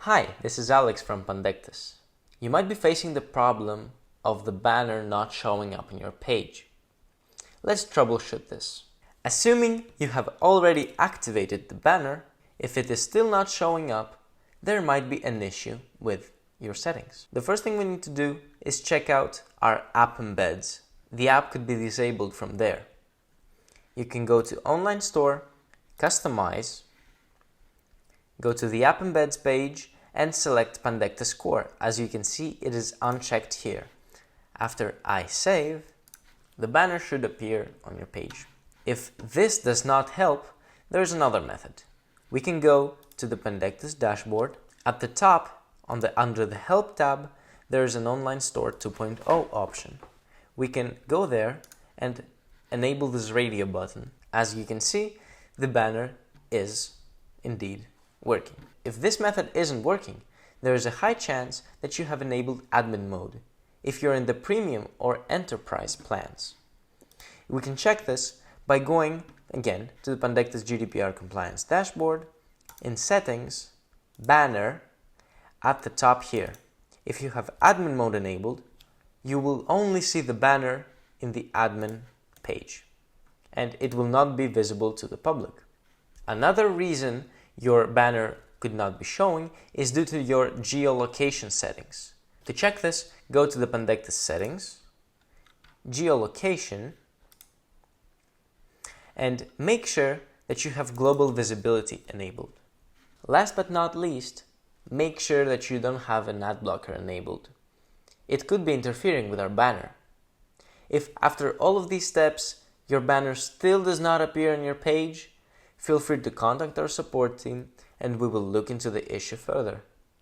Hi, this is Alex from Pandectes. You might be facing the problem of the banner not showing up in your page. Let's troubleshoot this. Assuming you have already activated the banner, if it is still not showing up, there might be an issue with your settings. The first thing we need to do is check out our app embeds. The app could be disabled from there. You can go to Online Store, Customize, go to the App Embeds page and select Pandectes Core. As you can see, it is unchecked here. After I save, the banner should appear on your page. If this does not help, there's another method. We can go to the Pandectes dashboard. At the top, under the Help tab, there is an Online Store 2.0 option. We can go there and enable this radio button. As you can see, the banner is indeed working. If this method isn't working, there is a high chance that you have enabled admin mode if you're in the premium or enterprise plans. We can check this by going again to the Pandectes GDPR Compliance dashboard, in Settings, Banner, at the top here. If you have admin mode enabled, you will only see the banner in the admin page, and it will not be visible to the public. Another reason your banner could not be showing is due to your geolocation settings. To check this, go to the Pandectes settings, geolocation, and make sure that you have global visibility enabled. Last but not least, make sure that you don't have an ad blocker enabled. It could be interfering with our banner. If after all of these steps your banner still does not appear on your page, feel free to contact our support team and we will look into the issue further.